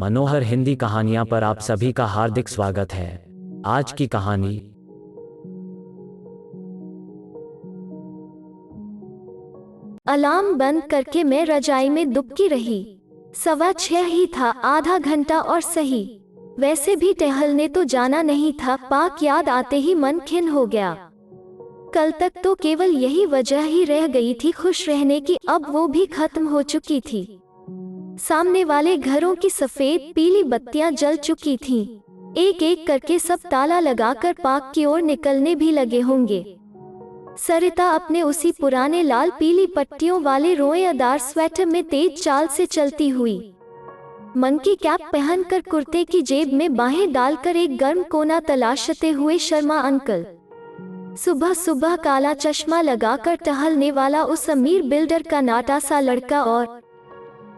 मनोहर हिंदी कहानियां पर आप सभी का हार्दिक स्वागत है। आज की कहानी अलार्म बंद करके मैं रजाई में दुबकी रही। 6:15 ही था, आधा घंटा और सही। वैसे भी टहलने तो जाना नहीं था। पाक याद आते ही मन खिन्न हो गया। कल तक तो केवल यही वजह ही रह गई थी खुश रहने की, अब वो भी खत्म हो चुकी थी। सामने वाले घरों की सफेद पीली बत्तियां जल चुकी थीं। एक एक करके सब ताला लगाकर पार्क की ओर निकलने भी लगे होंगे। सरिता अपने उसी पुराने लाल पीली पट्टियों वाले रोएदार स्वेटर में तेज चाल से चलती हुई, मंकी कैप पहनकर कुर्ते की जेब में बाहें डालकर एक गर्म कोना तलाशते हुए शर्मा अंकल। सुबह सुबह काला चश्मा लगाकर टहलने वाला उस अमीर बिल्डर का नाटा सा लड़का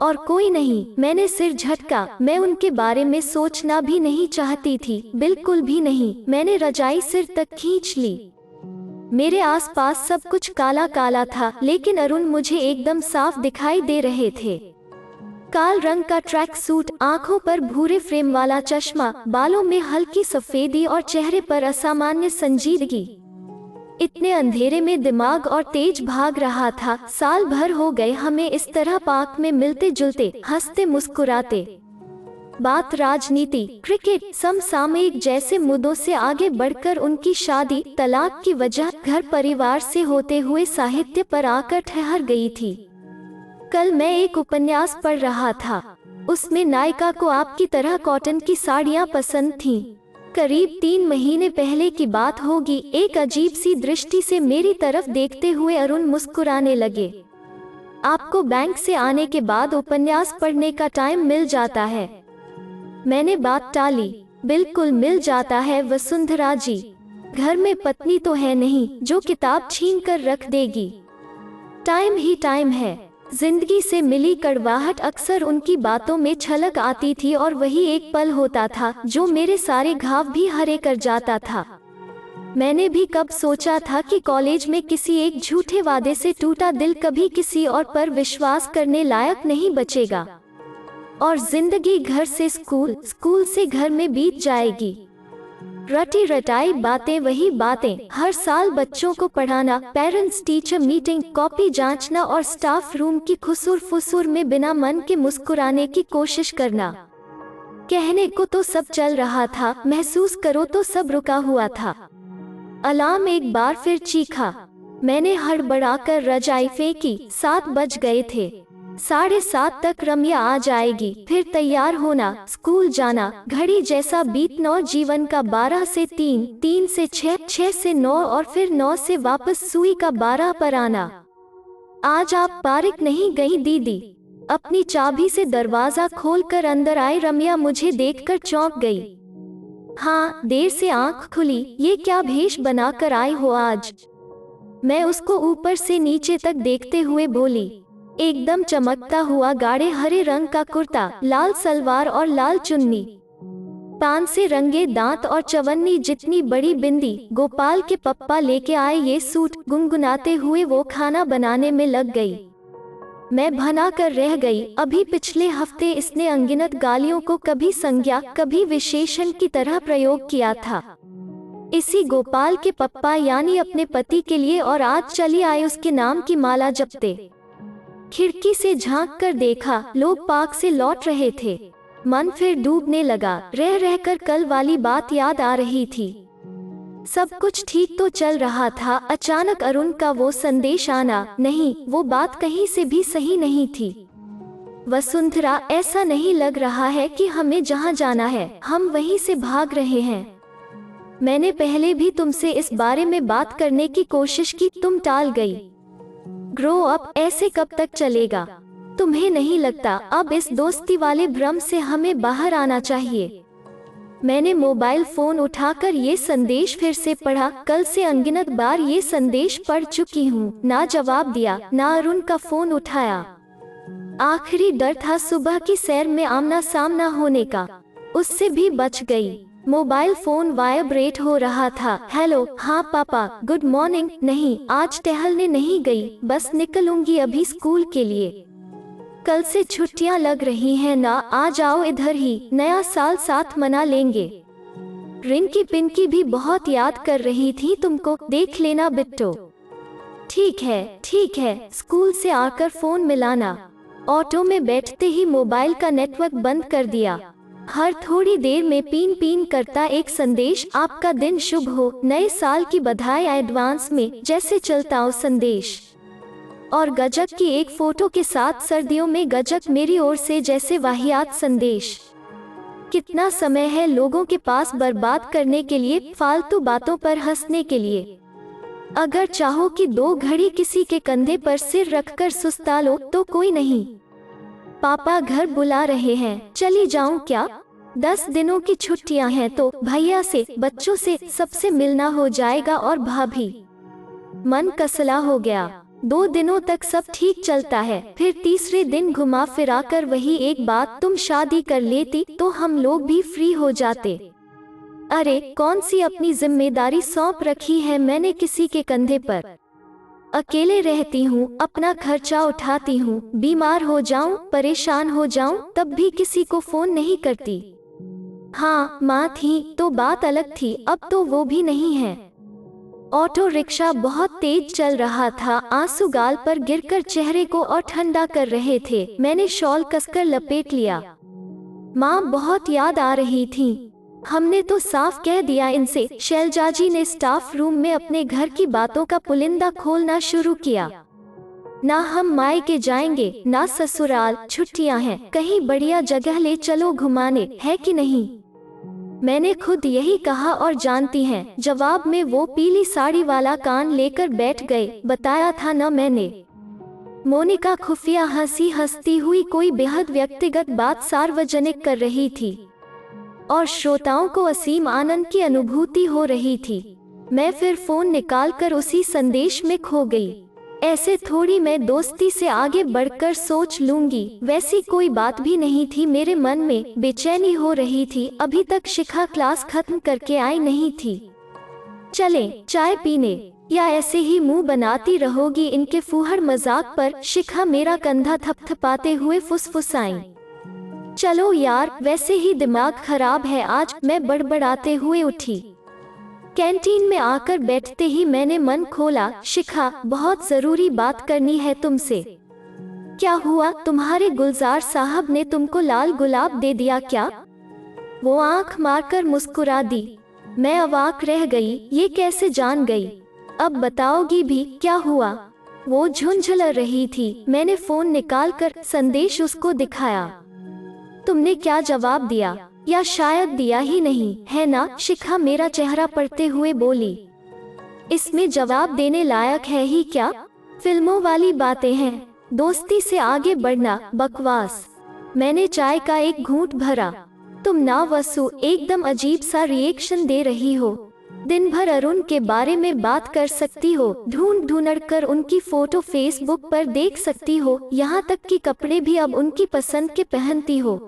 और कोई नहीं। मैंने सिर झटका। मैं उनके बारे में सोचना भी नहीं चाहती थी, बिल्कुल भी नहीं। मैंने रजाई सिर तक खींच ली। मेरे आसपास सब कुछ काला काला था, लेकिन अरुण मुझे एकदम साफ दिखाई दे रहे थे। काल रंग का ट्रैक सूट, आंखों पर भूरे फ्रेम वाला चश्मा, बालों में हल्की सफेदी और चेहरे पर असामान्य संजीदगी। इतने अंधेरे में दिमाग और तेज भाग रहा था। साल भर हो गए हमें इस तरह पार्क में मिलते जुलते, हंसते मुस्कुराते। बात राजनीति, क्रिकेट, समसामयिक जैसे मुद्दों से आगे बढ़कर उनकी शादी, तलाक की वजह, घर परिवार से होते हुए साहित्य पर आकर ठहर गई थी। कल मैं एक उपन्यास पढ़ रहा था। उसमें नायिका को आपकी तरह कॉटन की साड़ियां पसंद थीं। करीब 3 महीने पहले की बात होगी। एक अजीब सी दृष्टि से मेरी तरफ देखते हुए अरुण मुस्कुराने लगे। आपको बैंक से आने के बाद उपन्यास पढ़ने का टाइम मिल जाता है? मैंने बात टाली। बिल्कुल मिल जाता है वसुंधरा जी। घर में पत्नी तो है नहीं जो किताब छीन कर रख देगी। टाइम ही टाइम है। जिंदगी से मिली कड़वाहट अक्सर उनकी बातों में छलक आती थी, और वही एक पल होता था जो मेरे सारे घाव भी हरे कर जाता था। मैंने भी कब सोचा था कि कॉलेज में किसी एक झूठे वादे से टूटा दिल कभी किसी और पर विश्वास करने लायक नहीं बचेगा, और जिंदगी घर से स्कूल, स्कूल से घर में बीत जाएगी। रटी रटाई बातें, वही बातें। हर साल बच्चों को पढ़ाना, पेरेंट्स टीचर मीटिंग, कॉपी जांचना और स्टाफ रूम की खुसुर फुसुर में बिना मन के मुस्कुराने की कोशिश करना। कहने को तो सब चल रहा था, महसूस करो तो सब रुका हुआ था। अलार्म एक बार फिर चीखा। मैंने हड़बड़ाकर रजाई फेंकी। 7 बज गए थे। 7:30 तक रम्या आ जाएगी, फिर तैयार होना, स्कूल जाना। घड़ी जैसा बीतना, जीवन का 12 से 3, 3 से 6, 6 से 9 और फिर 9 से वापस सुई का 12 पर आना। आज आप पार्क नहीं गई दीदी? अपनी चाबी से दरवाजा खोलकर अंदर आई रम्या मुझे देखकर चौंक गई। हाँ, देर से आंख खुली। ये क्या भेष बनाकर आई हो आज? मैं उसको ऊपर से नीचे तक देखते हुए बोली। एकदम चमकता हुआ गाढ़े हरे रंग का कुर्ता, लाल सलवार और लाल चुन्नी, पान से रंगे दांत और चवन्नी जितनी बड़ी बिंदी। गोपाल के पप्पा लेके आए ये सूट। गुनगुनाते हुए वो खाना बनाने में लग गई। मैं भना कर रह गई। अभी पिछले हफ्ते इसने अनगिनत गालियों को कभी संज्ञा, कभी विशेषण की तरह प्रयोग किया था, इसी गोपाल के पप्पा यानी अपने पति के लिए, और आज चली आई उसके नाम की माला जपते। खिड़की से झांक कर देखा, लोग पार्क से लौट रहे थे। मन फिर डूबने लगा। रह रहकर कल वाली बात याद आ रही थी। सब कुछ ठीक तो चल रहा था। अचानक अरुण का वो संदेश आना। नहीं, वो बात कहीं से भी सही नहीं थी। वसुंधरा, ऐसा नहीं लग रहा है कि हमें जहाँ जाना है हम वहीं से भाग रहे हैं। मैंने पहले भी तुमसे इस बारे में बात करने की कोशिश की, तुम टाल गई। ग्रो अप, ऐसे कब तक चलेगा? तुम्हें नहीं लगता अब इस दोस्ती वाले भ्रम से हमें बाहर आना चाहिए? मैंने मोबाइल फोन उठाकर ये संदेश फिर से पढ़ा। कल से अनगिनत बार ये संदेश पढ़ चुकी हूँ। ना जवाब दिया, ना अरुण का फोन उठाया। आखिरी डर था सुबह की सैर में आमना सामना होने का, उससे भी बच गई। मोबाइल फोन वाइब्रेट हो रहा था। हेलो, हाँ पापा, गुड मॉर्निंग। नहीं, आज टहलने नहीं गई, बस निकलूंगी अभी स्कूल के लिए। कल से छुट्टियां लग रही हैं ना, आ जाओ इधर ही, नया साल साथ मना लेंगे। रिंकी पिंकी भी बहुत याद कर रही थी तुमको, देख लेना बिट्टो। ठीक है, स्कूल से आकर फोन मिलाना। ऑटो में बैठते ही मोबाइल का नेटवर्क बंद कर दिया। हर थोड़ी देर में पीन पीन करता एक संदेश, आपका दिन शुभ हो, नए साल की बधाई एडवांस में, जैसे चलता हो संदेश। और गजक की एक फोटो के साथ, सर्दियों में गजक मेरी ओर से, जैसे वाहियात संदेश। कितना समय है लोगों के पास बर्बाद करने के लिए, फालतू बातों पर हंसने के लिए। अगर चाहो कि 2 घड़ी किसी के कंधे पर सिर रखकर सुस्ता लो तो कोई नहीं। पापा घर बुला रहे हैं, चली जाऊं क्या? 10 दिनों की छुट्टियां हैं तो भैया से, बच्चों से, सबसे मिलना हो जाएगा और भाभी। मन कसला हो गया। 2 दिनों तक सब ठीक चलता है, फिर तीसरे दिन घुमा फिरा कर वही एक बात, तुम शादी कर लेती तो हम लोग भी फ्री हो जाते। अरे कौन सी अपनी जिम्मेदारी सौंप रखी है मैंने किसी के कंधे पर। अकेले रहती हूँ, अपना खर्चा उठाती हूँ, बीमार हो जाऊं, परेशान हो जाऊं, तब भी किसी को फोन नहीं करती। हाँ माँ थी तो बात अलग थी, अब तो वो भी नहीं है। ऑटो रिक्शा बहुत तेज चल रहा था, आंसू गाल पर गिरकर चेहरे को और ठंडा कर रहे थे। मैंने शॉल कसकर लपेट लिया। माँ बहुत याद आ रही थी। हमने तो साफ कह दिया इनसे। शैलजा जी ने स्टाफ रूम में अपने घर की बातों का पुलिंदा खोलना शुरू किया। ना हम मायके जाएंगे, ना ससुराल, छुट्टियां हैं, कहीं बढ़िया जगह ले चलो घुमाने, है कि नहीं? मैंने खुद यही कहा और जानती हैं, जवाब में वो पीली साड़ी वाला कान लेकर बैठ गए। बताया था न मैंने। मोनिका खुफिया हंसती हुई कोई बेहद व्यक्तिगत बात सार्वजनिक कर रही थी और श्रोताओं को असीम आनंद की अनुभूति हो रही थी। मैं फिर फोन निकालकर उसी संदेश में खो गई। ऐसे थोड़ी मैं दोस्ती से आगे बढ़कर सोच लूंगी, वैसी कोई बात भी नहीं थी। मेरे मन में बेचैनी हो रही थी, अभी तक शिखा क्लास खत्म करके आई नहीं थी। चलें चाय पीने, या ऐसे ही मुंह बनाती रहोगी इनके फूहड़ मजाक पर? शिखा मेरा कंधा थपथपाते हुए फुसफुसाई। चलो यार, वैसे ही दिमाग खराब है आज, मैं बड़बड़ाते हुए उठी। कैंटीन में आकर बैठते ही मैंने मन खोला। शिखा, बहुत जरूरी बात करनी है तुमसे। क्या हुआ? तुम्हारे गुलजार साहब ने तुमको लाल गुलाब दे दिया क्या? वो आंख मारकर मुस्कुरा दी। मैं अवाक रह गई, ये कैसे जान गई? अब बताओगी भी, क्या हुआ? वो झुंझला रही थी। मैंने फोन निकालकर संदेश उसको दिखाया। तुमने क्या जवाब दिया? या शायद दिया ही नहीं, है ना? शिखा मेरा चेहरा पढ़ते हुए बोली। इसमें जवाब देने लायक है ही क्या? फिल्मों वाली बातें हैं, दोस्ती से आगे बढ़ना बकवास। मैंने चाय का एक घूंट भरा। तुम ना वसु, एकदम अजीब सा रिएक्शन दे रही हो। दिन भर अरुण के बारे में बात कर सकती हो, ढूंढ कर उनकी फोटो फेसबुक पर देख सकती हो, यहाँ तक कि कपड़े भी अब उनकी पसंद के पहनती हो।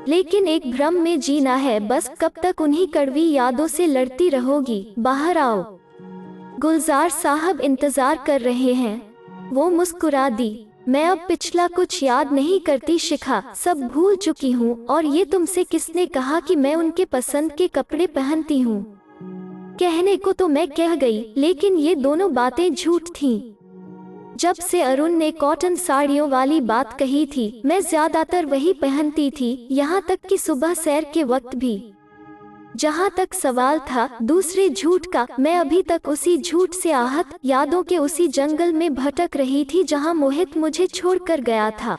लेकिन एक भ्रम में जीना है बस, कब तक उन्हीं कड़वी यादों से लड़ती रहोगी? बाहर आओ, गुलजार साहब इंतजार कर रहे हैं। वो मुस्कुरा दी। मैं अब पिछला कुछ याद नहीं करती शिखा, सब भूल चुकी हूँ। और ये तुमसे किसने कहा कि मैं उनके पसंद के कपड़े पहनती हूँ? कहने को तो मैं कह गई, लेकिन ये दोनों बातें झूठ थीं। जब से अरुण ने कॉटन साड़ियों वाली बात कही थी, मैं ज्यादातर वही पहनती थी, यहाँ तक कि सुबह सैर के वक्त भी। जहाँ तक सवाल था दूसरे झूठ का, मैं अभी तक उसी झूठ से आहत, यादों के उसी जंगल में भटक रही थी जहाँ मोहित मुझे छोड़कर गया था।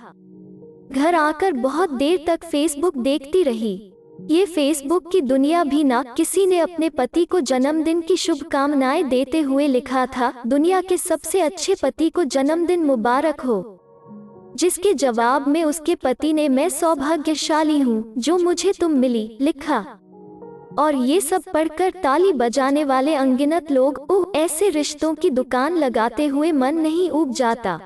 घर आकर बहुत देर तक फेसबुक देखती रही। ये फेसबुक की दुनिया भी ना, किसी ने अपने पति को जन्मदिन की शुभकामनाएं देते हुए लिखा था, दुनिया के सबसे अच्छे पति को जन्मदिन मुबारक हो। जिसके जवाब में उसके पति ने, मैं सौभाग्यशाली हूँ जो मुझे तुम मिली, लिखा। और ये सब पढ़कर ताली बजाने वाले अनगिनत लोग, ओह, ऐसे रिश्तों की दुकान लगाते हुए मन नहीं ऊब जाता।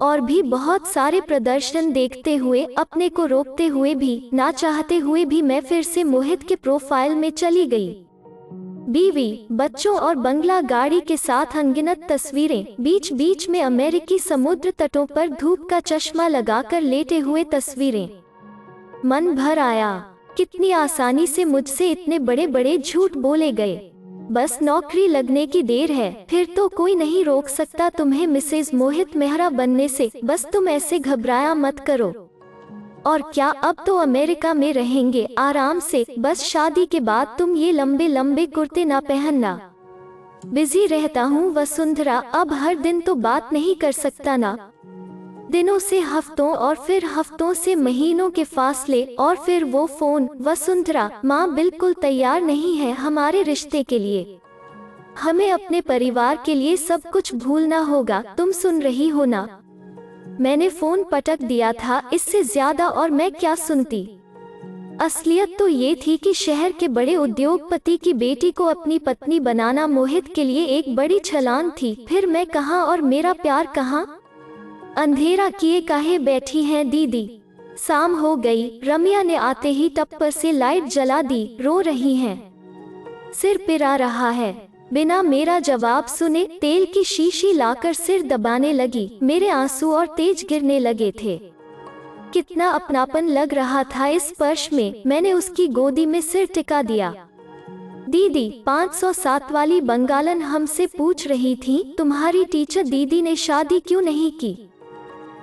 और भी बहुत सारे प्रदर्शन देखते हुए, अपने को रोकते हुए भी, ना चाहते हुए भी मैं फिर से मोहित के प्रोफाइल में चली गई। बीवी, बच्चों और बंगला गाड़ी के साथ अनगिनत तस्वीरें, बीच बीच में अमेरिकी समुद्र तटों पर धूप का चश्मा लगाकर लेटे हुए तस्वीरें। मन भर आया। कितनी आसानी से मुझसे इतने बड़े बड़े झूठ बोले गए। बस नौकरी लगने की देर है, फिर तो कोई नहीं रोक सकता तुम्हें मिसेज मोहित मेहरा बनने से। बस तुम ऐसे घबराया मत करो। और क्या, अब तो अमेरिका में रहेंगे आराम से। बस शादी के बाद तुम ये लंबे लंबे कुर्ते ना पहनना। बिजी रहता हूँ वसुंधरा, अब हर दिन तो बात नहीं कर सकता ना। दिनों से हफ्तों और फिर हफ्तों से महीनों के फासले और फिर वो फोन। वसुंधरा, माँ बिल्कुल तैयार नहीं है हमारे रिश्ते के लिए। हमें अपने परिवार के लिए सब कुछ भूलना होगा। तुम सुन रही हो ना? मैंने फोन पटक दिया था, इससे ज्यादा और मैं क्या सुनती। असलियत तो ये थी कि शहर के बड़े उद्योगपति की बेटी को अपनी पत्नी बनाना मोहित के लिए एक बड़ी छलांग थी। फिर मैं कहाँ और मेरा प्यार कहाँ? अंधेरा किए काहे बैठी हैं दीदी? शाम हो गई। रम्या ने आते ही टप्पर से लाइट जला दी। रो रही हैं, सिर पिरा रहा है। बिना मेरा जवाब सुने तेल की शीशी लाकर सिर दबाने लगी। मेरे आंसू और तेज गिरने लगे थे। कितना अपनापन लग रहा था इस स्पर्श में। मैंने उसकी गोदी में सिर टिका दिया। दीदी, 507 वाली बंगालन हमसे पूछ रही थी, तुम्हारी टीचर दीदी ने शादी क्यों नहीं की?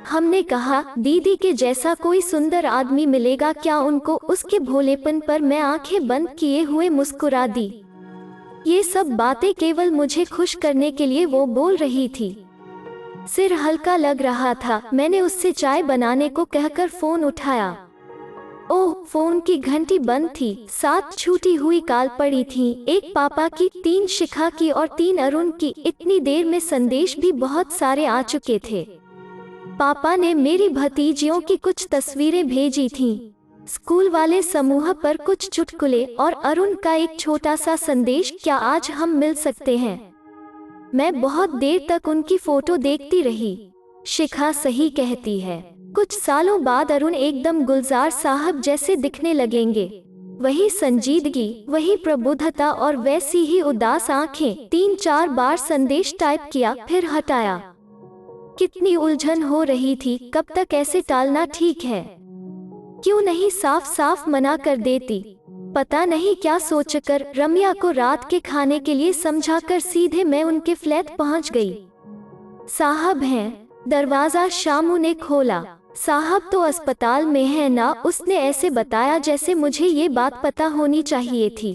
हमने कहा, दीदी के जैसा कोई सुंदर आदमी मिलेगा क्या उनको? उसके भोलेपन पर मैं आंखें बंद किए हुए मुस्कुरा दी। ये सब बातें केवल मुझे खुश करने के लिए वो बोल रही थी। सिर हल्का लग रहा था। मैंने उससे चाय बनाने को कहकर फोन उठाया। ओह, फोन की घंटी बंद थी। 7 छूटी हुई कॉल पड़ी थी। एक पापा की, 3 शिखा की और 3 अरुण की। इतनी देर में संदेश भी बहुत सारे आ चुके थे। पापा ने मेरी भतीजियों की कुछ तस्वीरें भेजी थीं। स्कूल वाले समूह पर कुछ चुटकुले और अरुण का एक छोटा सा संदेश, क्या आज हम मिल सकते हैं? मैं बहुत देर तक उनकी फोटो देखती रही। शिखा सही कहती है, कुछ सालों बाद अरुण एकदम गुलजार साहब जैसे दिखने लगेंगे। वही संजीदगी, वही प्रबुद्धता और वैसी ही उदास आंखें। 3-4 बार संदेश टाइप किया, फिर हटाया। कितनी उलझन हो रही थी। कब तक ऐसे टालना ठीक है? क्यों नहीं साफ साफ मना कर देती? पता नहीं क्या सोचकर रम्या को रात के खाने के लिए समझाकर सीधे मैं उनके फ्लैट पहुंच गई। साहब हैं। दरवाजा शामू ने खोला। साहब तो अस्पताल में है ना? उसने ऐसे बताया जैसे मुझे ये बात पता होनी चाहिए थी।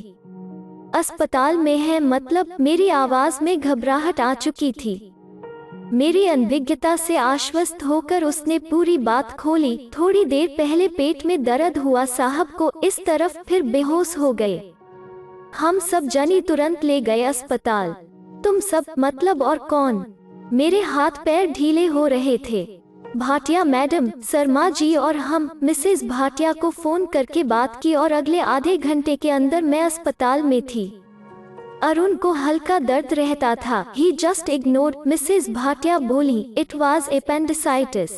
अस्पताल में है मतलब? मेरी आवाज में घबराहट आ चुकी थी। मेरी अनभिज्ञता से आश्वस्त होकर उसने पूरी बात खोली। थोड़ी देर पहले पेट में दर्द हुआ साहब को, इस तरफ फिर बेहोश हो गए। हम सब जनी तुरंत ले गए अस्पताल। तुम सब मतलब? और कौन? मेरे हाथ पैर ढीले हो रहे थे। भाटिया मैडम, शर्मा जी और हम। मिसेस भाटिया को फोन करके बात की और अगले आधे घंटे के अंदर मैं अस्पताल में थी। अरुण को हल्का दर्द रहता था। ही जस्ट इग्नोर्ड। मिसेस भाटिया बोली, इट वाज एपेंडिसाइटिस।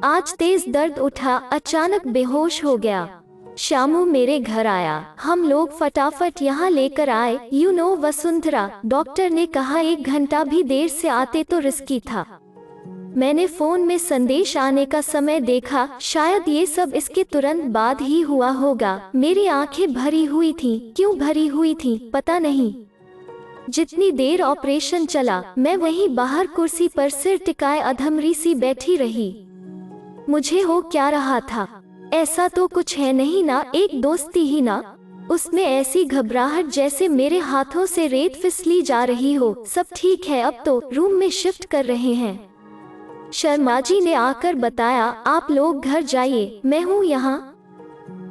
आज तेज दर्द उठा, अचानक बेहोश हो गया। शामू मेरे घर आया। हम लोग फटाफट यहाँ लेकर आए। यू नो वसुंधरा, डॉक्टर ने कहा 1 घंटा भी देर से आते तो रिस्की था। मैंने फोन में संदेश आने का समय देखा। शायद ये सब इसके तुरंत बाद ही हुआ होगा। मेरी आंखें भरी हुई थीं। क्यों भरी हुई थीं पता नहीं। जितनी देर ऑपरेशन चला, मैं वहीं बाहर कुर्सी पर सिर टिकाए अधमरी सी बैठी रही। मुझे हो क्या रहा था? ऐसा तो कुछ है नहीं ना? एक दोस्ती ही ना? उसमें ऐसी घबराहट जैसे मेरे हाथों से रेत फिसली जा रही हो। सब ठीक है, अब तो रूम में शिफ्ट कर रहे हैं। शर्मा जी ने आकर बताया, आप लोग घर जाइए, मैं हूँ यहाँ।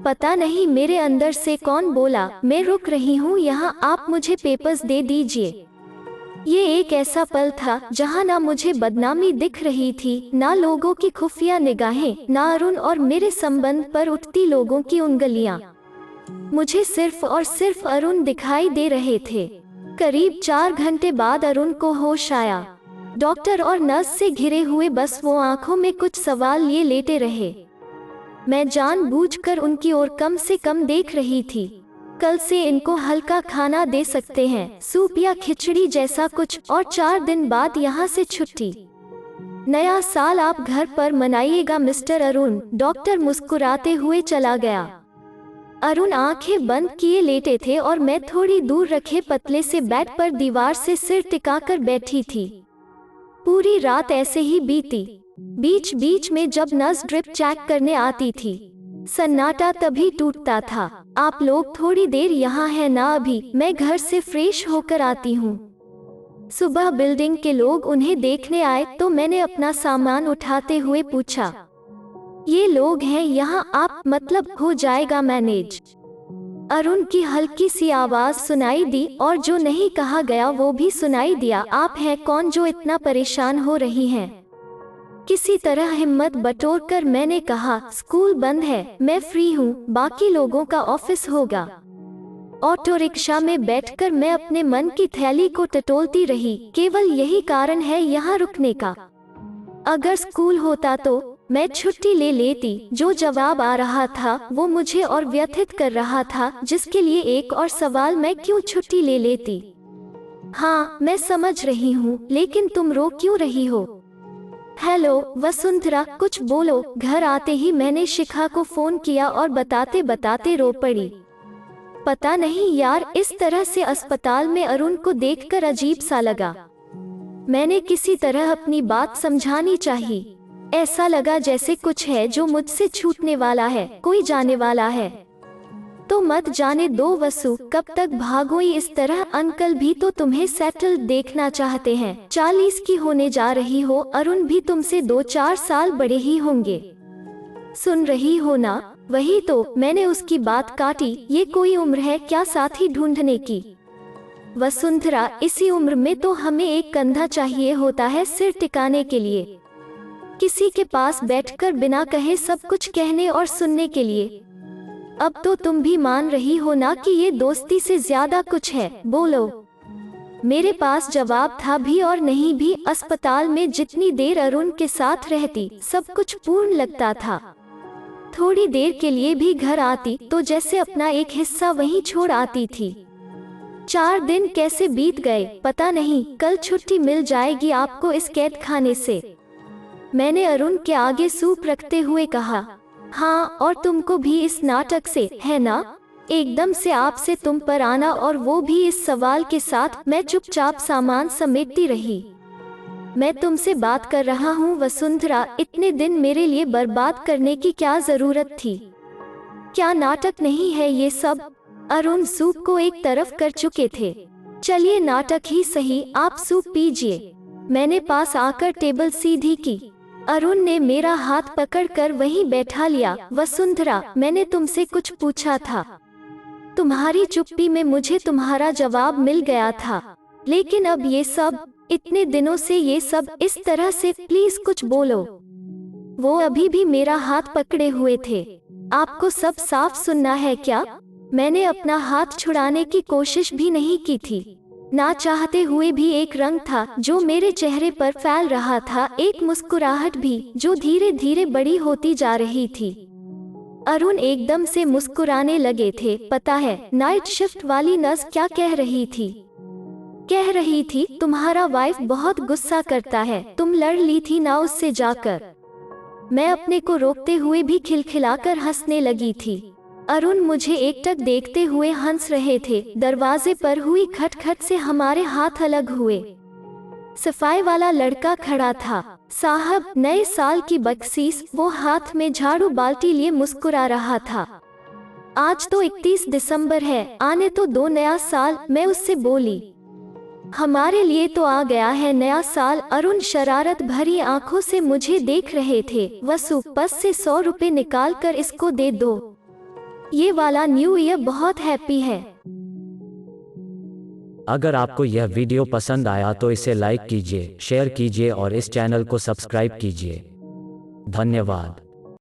पता नहीं मेरे अंदर से कौन बोला, मैं रुक रही हूँ यहाँ, आप मुझे पेपर्स दे दीजिए। ये एक ऐसा पल था जहाँ ना मुझे बदनामी दिख रही थी, ना लोगों की खुफिया निगाहें, ना अरुण और मेरे संबंध पर उठती लोगों की उंगलियाँ। मुझे सिर्फ और सिर्फ अरुण दिखाई दे रहे थे। करीब 4 घंटे बाद अरुण को होश आया। डॉक्टर और नर्स से घिरे हुए बस वो आंखों में कुछ सवाल लिए लेटे रहे। मैं जानबूझकर उनकी ओर कम से कम देख रही थी। कल से इनको हल्का खाना दे सकते हैं, सूप या खिचड़ी जैसा कुछ, और 4 दिन बाद यहाँ से छुट्टी। नया साल आप घर पर मनाइएगा मिस्टर अरुण। डॉक्टर मुस्कुराते हुए चला गया। अरुण आंखें बंद किए लेटे थे और मैं थोड़ी दूर रखे पतले से बेड पर दीवार से सिर टिकाकर बैठी थी। पूरी रात ऐसे ही बीती। बीच बीच में जब नर्स ड्रिप चेक करने आती थी, सन्नाटा तभी टूटता था। आप लोग थोड़ी देर यहाँ हैं ना, अभी मैं घर से फ्रेश होकर आती हूँ। सुबह बिल्डिंग के लोग उन्हें देखने आए तो मैंने अपना सामान उठाते हुए पूछा, ये लोग हैं यहाँ आप, मतलब हो जाएगा मैनेज? अरुण की हल्की सी आवाज सुनाई दी और जो नहीं कहा गया वो भी सुनाई दिया। आप हैं कौन जो इतना परेशान हो रही हैं? किसी तरह हिम्मत बटोरकर मैंने कहा, स्कूल बंद है, मैं फ्री हूँ, बाकी लोगों का ऑफिस होगा। ऑटो रिक्शा में बैठकर मैं अपने मन की थैली को टटोलती रही। केवल यही कारण है यहाँ रुकने का। अगर स्कूल होता तो मैं छुट्टी ले लेती। जो जवाब आ रहा था वो मुझे और व्यथित कर रहा था, जिसके लिए एक और सवाल, मैं क्यों छुट्टी ले लेती? हाँ मैं समझ रही हूँ, लेकिन तुम रो क्यों रही हो? हेलो वसुंधरा, कुछ बोलो। घर आते ही मैंने शिखा को फोन किया और बताते बताते रो पड़ी। पता नहीं यार, इस तरह से अस्पताल में अरुण को देखकर अजीब सा लगा। मैंने किसी तरह अपनी बात समझानी चाहिए। ऐसा लगा जैसे कुछ है जो मुझसे छूटने वाला है, कोई जाने वाला है। तो मत जाने दो वसु, कब तक भागोई इस तरह? अंकल भी तो तुम्हें सेटल्ड देखना चाहते हैं। 40 की होने जा रही हो, अरुण भी तुमसे 2-4 साल बड़े ही होंगे। सुन रही हो ना? वही तो, मैंने उसकी बात काटी। ये कोई उम्र है क्या साथी ढूंढने की? वसुंधरा, इसी उम्र में तो हमें एक कंधा चाहिए होता है सिर टिकाने के लिए, किसी के पास बैठकर बिना कहे सब कुछ कहने और सुनने के लिए। अब तो तुम भी मान रही हो ना कि ये दोस्ती से ज्यादा कुछ है, बोलो। मेरे पास जवाब था भी और नहीं भी। अस्पताल में जितनी देर अरुण के साथ रहती सब कुछ पूर्ण लगता था। थोड़ी देर के लिए भी घर आती तो जैसे अपना एक हिस्सा वहीं छोड़ आती थी। 4 दिन कैसे बीत गए पता नहीं। कल छुट्टी मिल जाएगी आपको इस कैद खाने से, मैंने अरुण के आगे सूप रखते हुए कहा। हाँ, और तुमको भी इस नाटक से, है ना? एकदम से आपसे तुम पर आना, और वो भी इस सवाल के साथ। मैं चुपचाप सामान समेटती रही। मैं तुमसे बात कर रहा हूँ वसुंधरा, इतने दिन मेरे लिए बर्बाद करने की क्या जरूरत थी? क्या नाटक नहीं है ये सब? अरुण सूप को एक तरफ कर चुके थे। चलिए नाटक ही सही, आप सूप पीजिए। मैंने पास आकर टेबल सीधी की। अरुण ने मेरा हाथ पकड़कर वहीं बैठा लिया। वसुंधरा, मैंने तुमसे कुछ पूछा था। तुम्हारी चुप्पी में मुझे तुम्हारा जवाब मिल गया था, लेकिन अब ये सब, इतने दिनों से ये सब इस तरह से, प्लीज कुछ बोलो। वो अभी भी मेरा हाथ पकड़े हुए थे। आपको सब साफ सुनना है क्या? मैंने अपना हाथ छुड़ाने की कोशिश भी नहीं की थी। ना चाहते हुए भी एक रंग था जो मेरे चेहरे पर फैल रहा था, एक मुस्कुराहट भी जो धीरे धीरे बड़ी होती जा रही थी। अरुण एकदम से मुस्कुराने लगे थे। पता है नाइट शिफ्ट वाली नर्स क्या कह रही थी? कह रही थी तुम्हारा वाइफ बहुत गुस्सा करता है, तुम लड़ ली थी ना उससे जाकर। मैं अपने को रोकते हुए भी खिलखिलाकर हंसने लगी थी। अरुण मुझे एकटक देखते हुए हंस रहे थे। दरवाजे पर हुई खटखट से हमारे हाथ अलग हुए। सफाई वाला लड़का खड़ा था। साहब, नए साल की बख्शीश। वो हाथ में झाड़ू बाल्टी लिए मुस्कुरा रहा था। आज तो 31 दिसंबर है, आने तो दो नया साल, मैं उससे बोली। हमारे लिए तो आ गया है नया साल। अरुण शरारत भरी आंखों से मुझे देख रहे थे। वसु, पर्स से 100 रुपए निकाल कर इसको दे दो। ये वाला न्यू ईयर बहुत हैप्पी है। अगर आपको यह वीडियो पसंद आया तो इसे लाइक कीजिए, शेयर कीजिए और इस चैनल को सब्सक्राइब कीजिए। धन्यवाद।